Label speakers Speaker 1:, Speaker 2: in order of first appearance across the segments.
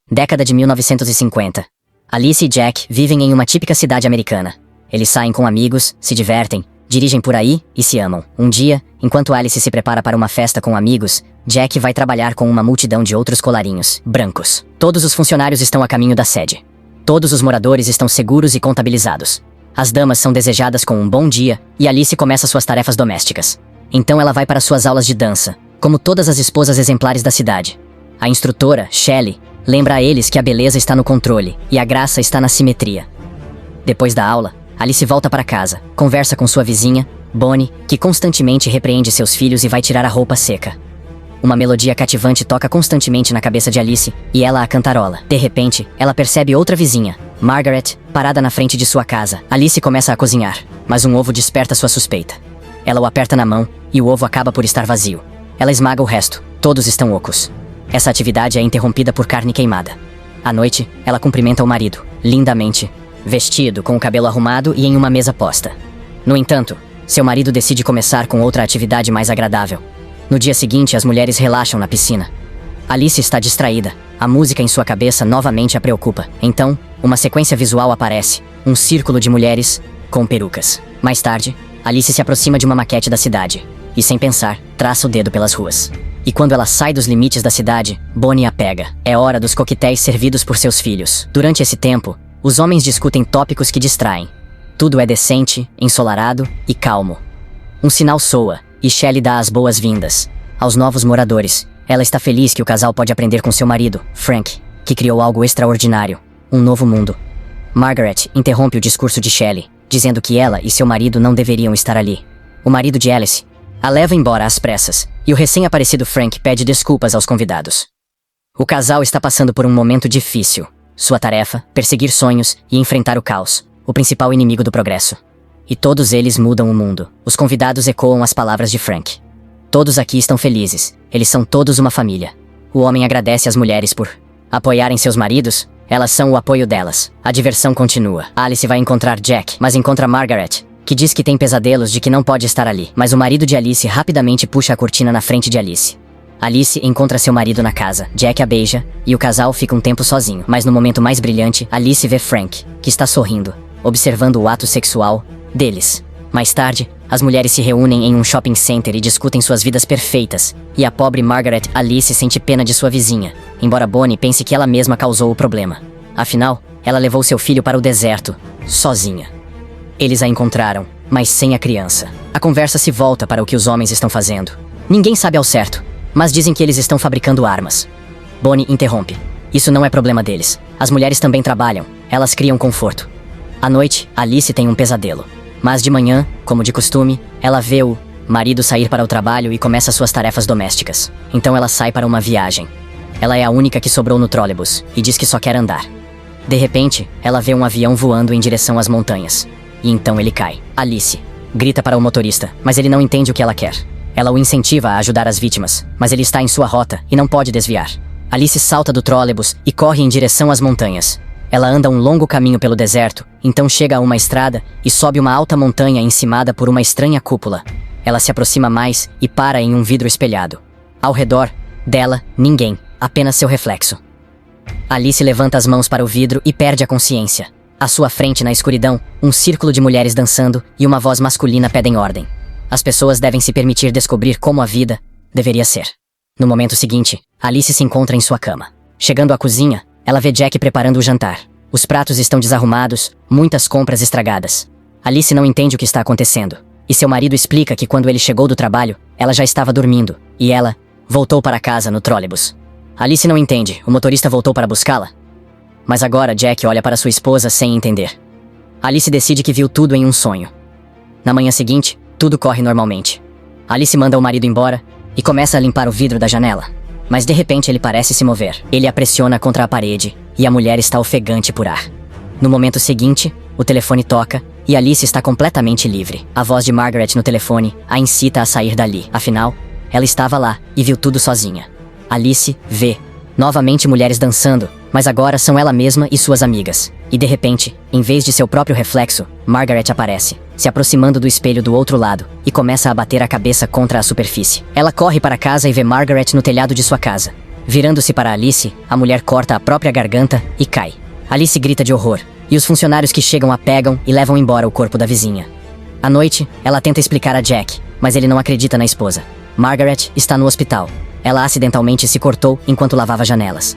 Speaker 1: Década de 1950. Alice e Jack vivem em uma típica cidade americana. Eles saem com amigos, se divertem, dirigem por aí e se amam. Um dia, enquanto Alice se prepara para uma festa com amigos, Jack vai trabalhar com uma multidão de outros colarinhos brancos. Todos os funcionários estão a caminho da sede. Todos os moradores estão seguros e contabilizados. As damas são desejadas com um bom dia e Alice começa suas tarefas domésticas. Então ela vai para suas aulas de dança, como todas as esposas exemplares da cidade. A instrutora, Shelley, lembra a eles que a beleza está no controle e a graça está na simetria. Depois da aula, Alice volta para casa, conversa com sua vizinha, Bonnie, que constantemente repreende seus filhos e vai tirar a roupa seca. Uma melodia cativante toca constantemente na cabeça de Alice e ela a cantarola. De repente, ela percebe outra vizinha, Margaret, parada na frente de sua casa. Alice começa a cozinhar, mas um ovo desperta sua suspeita. Ela o aperta na mão e o ovo acaba por estar vazio. Ela esmaga o resto, todos estão ocos. Essa atividade é interrompida por carne queimada. À noite, ela cumprimenta o marido, lindamente, vestido, com o cabelo arrumado e em uma mesa posta. No entanto, seu marido decide começar com outra atividade mais agradável. No dia seguinte, as mulheres relaxam na piscina. Alice está distraída. A música em sua cabeça novamente a preocupa. Então, uma sequência visual aparece. Um círculo de mulheres com perucas. Mais tarde, Alice se aproxima de uma maquete da cidade. E sem pensar, traça o dedo pelas ruas. E quando ela sai dos limites da cidade, Bonnie a pega. É hora dos coquetéis servidos por seus filhos. Durante esse tempo, os homens discutem tópicos que distraem. Tudo é decente, ensolarado e calmo. Um sinal soa, e Shelley dá as boas-vindas aos novos moradores. Ela está feliz que o casal pode aprender com seu marido, Frank, que criou algo extraordinário, um novo mundo. Margaret interrompe o discurso de Shelley, dizendo que ela e seu marido não deveriam estar ali. O marido de Alice a leva embora às pressas, e o recém-aparecido Frank pede desculpas aos convidados. O casal está passando por um momento difícil. Sua tarefa, perseguir sonhos e enfrentar o caos, o principal inimigo do progresso. E todos eles mudam o mundo. Os convidados ecoam as palavras de Frank. Todos aqui estão felizes. Eles são todos uma família. O homem agradece às mulheres por apoiarem seus maridos. Elas são o apoio delas. A diversão continua. Alice vai encontrar Jack, mas encontra Margaret, que diz que tem pesadelos de que não pode estar ali. Mas o marido de Alice rapidamente puxa a cortina na frente de Alice. Alice encontra seu marido na casa. Jack a beija, e o casal fica um tempo sozinho. Mas no momento mais brilhante, Alice vê Frank, que está sorrindo, observando o ato sexual deles. Mais tarde, as mulheres se reúnem em um shopping center e discutem suas vidas perfeitas. E a pobre Margaret Alice sente pena de sua vizinha, embora Bonnie pense que ela mesma causou o problema. Afinal, ela levou seu filho para o deserto, sozinha. Eles a encontraram, mas sem a criança. A conversa se volta para o que os homens estão fazendo. Ninguém sabe ao certo, mas dizem que eles estão fabricando armas. Bonnie interrompe. Isso não é problema deles. As mulheres também trabalham. Elas criam conforto. À noite, Alice tem um pesadelo. Mas de manhã, como de costume, ela vê o marido sair para o trabalho e começa suas tarefas domésticas. Então ela sai para uma viagem. Ela é a única que sobrou no trólebus e diz que só quer andar. De repente, ela vê um avião voando em direção às montanhas. E então ele cai. Alice grita para o motorista, mas ele não entende o que ela quer. Ela o incentiva a ajudar as vítimas, mas ele está em sua rota e não pode desviar. Alice salta do trólebus e corre em direção às montanhas. Ela anda um longo caminho pelo deserto, então chega a uma estrada e sobe uma alta montanha encimada por uma estranha cúpula. Ela se aproxima mais e para em um vidro espelhado. Ao redor dela, ninguém, apenas seu reflexo. Alice levanta as mãos para o vidro e perde a consciência. À sua frente, na escuridão, um círculo de mulheres dançando e uma voz masculina pedem ordem. As pessoas devem se permitir descobrir como a vida deveria ser. No momento seguinte, Alice se encontra em sua cama. Chegando à cozinha, ela vê Jack preparando o jantar. Os pratos estão desarrumados, muitas compras estragadas. Alice não entende o que está acontecendo. E seu marido explica que quando ele chegou do trabalho, ela já estava dormindo, e ela voltou para casa no trólebus. Alice não entende, o motorista voltou para buscá-la? Mas agora Jack olha para sua esposa sem entender. Alice decide que viu tudo em um sonho. Na manhã seguinte, tudo corre normalmente. Alice manda o marido embora e começa a limpar o vidro da janela. Mas de repente ele parece se mover. Ele a pressiona contra a parede e a mulher está ofegante por ar. No momento seguinte, o telefone toca e Alice está completamente livre. A voz de Margaret no telefone a incita a sair dali. Afinal, ela estava lá e viu tudo sozinha. Alice vê novamente mulheres dançando, mas agora são ela mesma e suas amigas. E de repente, em vez de seu próprio reflexo, Margaret aparece, se aproximando do espelho do outro lado, e começa a bater a cabeça contra a superfície. Ela corre para casa e vê Margaret no telhado de sua casa. Virando-se para Alice, a mulher corta a própria garganta e cai. Alice grita de horror, e os funcionários que chegam a pegam e levam embora o corpo da vizinha. À noite, ela tenta explicar a Jack, mas ele não acredita na esposa. Margaret está no hospital. Ela acidentalmente se cortou enquanto lavava janelas.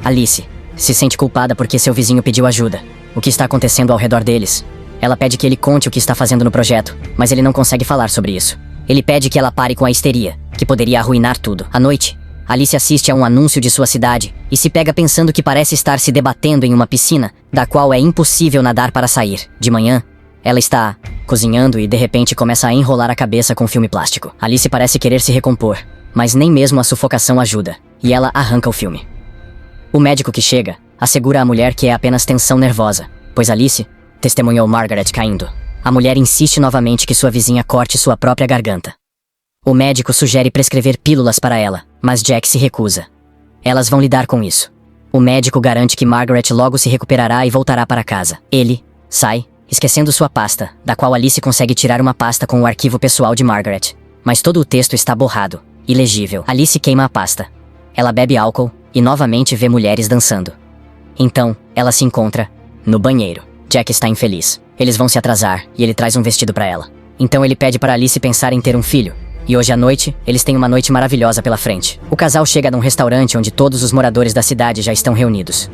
Speaker 1: Alice se sente culpada porque seu vizinho pediu ajuda. O que está acontecendo ao redor deles? Ela pede que ele conte o que está fazendo no projeto, mas ele não consegue falar sobre isso. Ele pede que ela pare com a histeria, que poderia arruinar tudo. À noite, Alice assiste a um anúncio de sua cidade e se pega pensando que parece estar se debatendo em uma piscina, da qual é impossível nadar para sair. De manhã, ela está cozinhando e de repente começa a enrolar a cabeça com filme plástico. Alice parece querer se recompor, mas nem mesmo a sufocação ajuda, e ela arranca o filme. O médico que chega assegura à mulher que é apenas tensão nervosa, pois Alice testemunhou Margaret caindo. A mulher insiste novamente que sua vizinha corte sua própria garganta. O médico sugere prescrever pílulas para ela, mas Jack se recusa. Elas vão lidar com isso. O médico garante que Margaret logo se recuperará e voltará para casa. Ele sai, esquecendo sua pasta, da qual Alice consegue tirar uma pasta com o arquivo pessoal de Margaret. Mas todo o texto está borrado, ilegível. Alice queima a pasta. Ela bebe álcool e novamente vê mulheres dançando. Então, ela se encontra no banheiro. Jack está infeliz. Eles vão se atrasar e ele traz um vestido para ela. Então ele pede para Alice pensar em ter um filho. E hoje à noite, eles têm uma noite maravilhosa pela frente. O casal chega num restaurante onde todos os moradores da cidade já estão reunidos.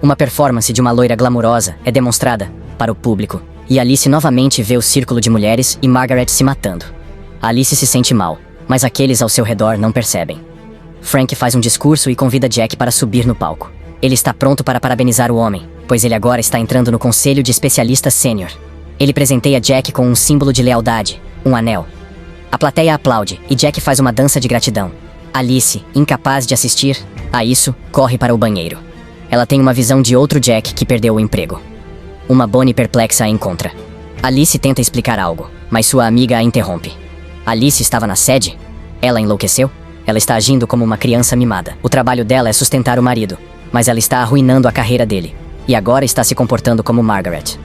Speaker 1: Uma performance de uma loira glamurosa é demonstrada para o público, e Alice novamente vê o círculo de mulheres e Margaret se matando. Alice se sente mal, mas aqueles ao seu redor não percebem. Frank faz um discurso e convida Jack para subir no palco. Ele está pronto para parabenizar o homem, pois ele agora está entrando no conselho de especialistas sênior. Ele presenteia Jack com um símbolo de lealdade, um anel. A plateia aplaude e Jack faz uma dança de gratidão. Alice, incapaz de assistir a isso, corre para o banheiro. Ela tem uma visão de outro Jack que perdeu o emprego. Uma Bonnie perplexa a encontra. Alice tenta explicar algo, mas sua amiga a interrompe. Alice estava na sede? Ela enlouqueceu? Ela está agindo como uma criança mimada. O trabalho dela é sustentar o marido, mas ela está arruinando a carreira dele. E agora está se comportando como Margaret.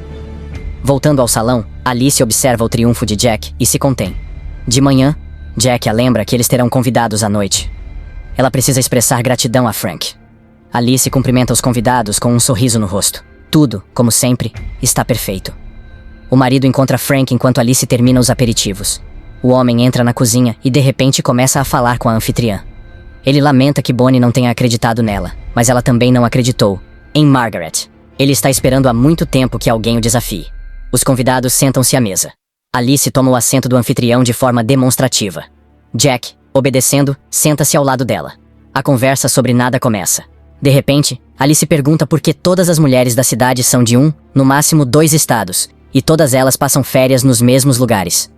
Speaker 1: Voltando ao salão, Alice observa o triunfo de Jack e se contém. De manhã, Jack a lembra que eles terão convidados à noite. Ela precisa expressar gratidão a Frank. Alice cumprimenta os convidados com um sorriso no rosto. Tudo, como sempre, está perfeito. O marido encontra Frank enquanto Alice termina os aperitivos. O homem entra na cozinha e de repente começa a falar com a anfitriã. Ele lamenta que Bonnie não tenha acreditado nela, mas ela também não acreditou em Margaret. Ele está esperando há muito tempo que alguém o desafie. Os convidados sentam-se à mesa. Alice toma o assento do anfitrião de forma demonstrativa. Jack, obedecendo, senta-se ao lado dela. A conversa sobre nada começa. De repente, Alice pergunta por que todas as mulheres da cidade são de um, no máximo 2 estados, e todas elas passam férias nos mesmos lugares.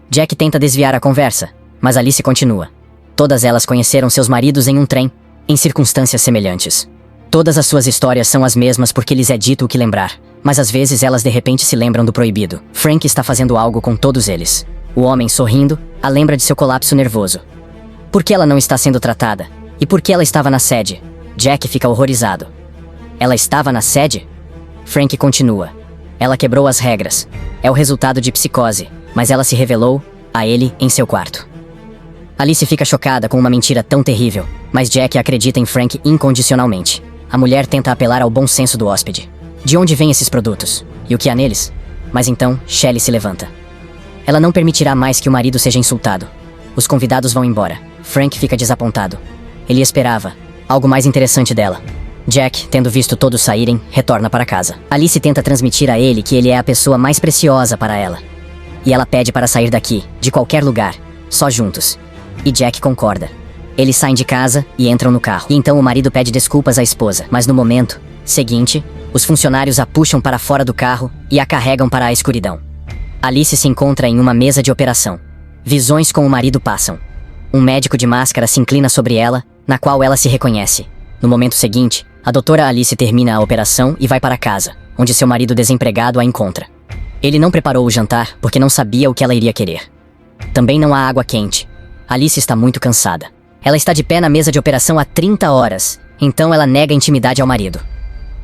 Speaker 1: Jack tenta desviar a conversa, mas Alice continua. Todas elas conheceram seus maridos em um trem, em circunstâncias semelhantes. Todas as suas histórias são as mesmas porque lhes é dito o que lembrar, mas às vezes elas de repente se lembram do proibido. Frank está fazendo algo com todos eles. O homem, sorrindo, a lembra de seu colapso nervoso. Por que ela não está sendo tratada? E por que ela estava na sede? Jack fica horrorizado. Ela estava na sede? Frank continua. Ela quebrou as regras. É o resultado de psicose, mas ela se revelou a ele em seu quarto. Alice fica chocada com uma mentira tão terrível, mas Jack acredita em Frank incondicionalmente. A mulher tenta apelar ao bom senso do hóspede. De onde vêm esses produtos? E o que há neles? Mas então, Shelley se levanta. Ela não permitirá mais que o marido seja insultado. Os convidados vão embora. Frank fica desapontado. Ele esperava algo mais interessante dela. Jack, tendo visto todos saírem, retorna para casa. Alice tenta transmitir a ele que ele é a pessoa mais preciosa para ela. E ela pede para sair daqui, de qualquer lugar, só juntos. E Jack concorda. Eles saem de casa e entram no carro. E então o marido pede desculpas à esposa. Mas no momento seguinte, os funcionários a puxam para fora do carro e a carregam para a escuridão. Alice se encontra em uma mesa de operação. Visões com o marido passam. Um médico de máscara se inclina sobre ela, na qual ela se reconhece. No momento seguinte, a doutora Alice termina a operação e vai para casa, onde seu marido desempregado a encontra. Ele não preparou o jantar porque não sabia o que ela iria querer. Também não há água quente. Alice está muito cansada. Ela está de pé na mesa de operação há 30 horas, então ela nega intimidade ao marido.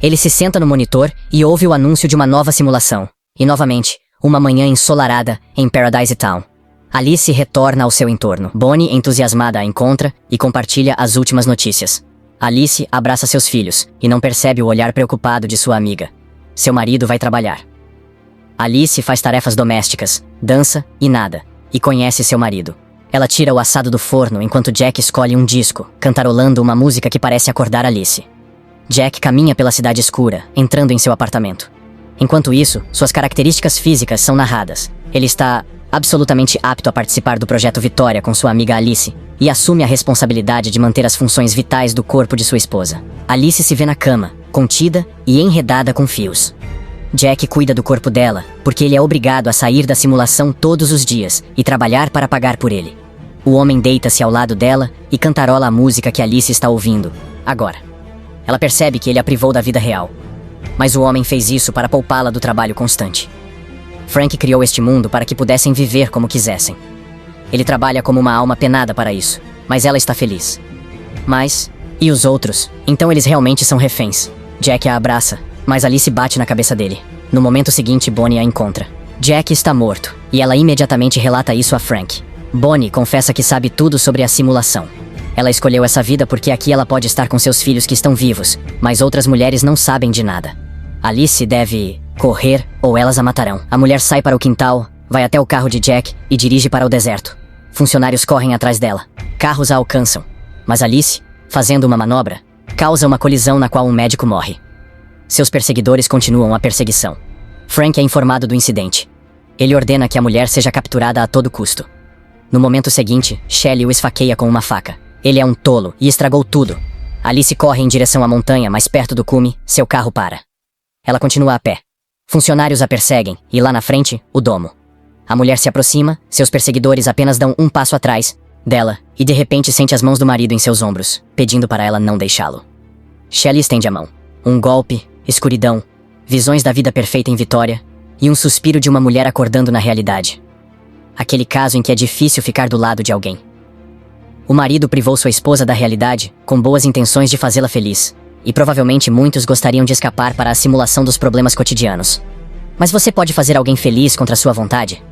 Speaker 1: Ele se senta no monitor e ouve o anúncio de uma nova simulação. E novamente, uma manhã ensolarada em Paradise Town. Alice retorna ao seu entorno. Bonnie, entusiasmada, a encontra e compartilha as últimas notícias. Alice abraça seus filhos e não percebe o olhar preocupado de sua amiga. Seu marido vai trabalhar. Alice faz tarefas domésticas, dança e nada, e conhece seu marido. Ela tira o assado do forno enquanto Jack escolhe um disco, cantarolando uma música que parece acordar Alice. Jack caminha pela cidade escura, entrando em seu apartamento. Enquanto isso, suas características físicas são narradas. Ele está absolutamente apto a participar do projeto Vitória com sua amiga Alice e assume a responsabilidade de manter as funções vitais do corpo de sua esposa. Alice se vê na cama, contida e enredada com fios. Jack cuida do corpo dela, porque ele é obrigado a sair da simulação todos os dias e trabalhar para pagar por ele. O homem deita-se ao lado dela e cantarola a música que Alice está ouvindo, agora. Ela percebe que ele a privou da vida real. Mas o homem fez isso para poupá-la do trabalho constante. Frank criou este mundo para que pudessem viver como quisessem. Ele trabalha como uma alma penada para isso, mas ela está feliz. Mas, e os outros? Então eles realmente são reféns. Jack a abraça, mas Alice bate na cabeça dele. No momento seguinte, Bonnie a encontra. Jack está morto, e ela imediatamente relata isso a Frank. Bonnie confessa que sabe tudo sobre a simulação. Ela escolheu essa vida porque aqui ela pode estar com seus filhos que estão vivos, mas outras mulheres não sabem de nada. Alice deve correr ou elas a matarão. A mulher sai para o quintal, vai até o carro de Jack e dirige para o deserto. Funcionários correm atrás dela. Carros a alcançam. Mas Alice, fazendo uma manobra, causa uma colisão na qual um médico morre. Seus perseguidores continuam a perseguição. Frank é informado do incidente. Ele ordena que a mulher seja capturada a todo custo. No momento seguinte, Shelley o esfaqueia com uma faca. Ele é um tolo e estragou tudo. Alice corre em direção à montanha, mas perto do cume, seu carro para. Ela continua a pé. Funcionários a perseguem, e lá na frente, o domo. A mulher se aproxima, seus perseguidores apenas dão um passo atrás dela, e de repente sente as mãos do marido em seus ombros, pedindo para ela não deixá-lo. Shelley estende a mão. Um golpe, escuridão, visões da vida perfeita em Vitória, e um suspiro de uma mulher acordando na realidade. Aquele caso em que é difícil ficar do lado de alguém. O marido privou sua esposa da realidade, com boas intenções de fazê-la feliz, e provavelmente muitos gostariam de escapar para a simulação dos problemas cotidianos. Mas você pode fazer alguém feliz contra sua vontade?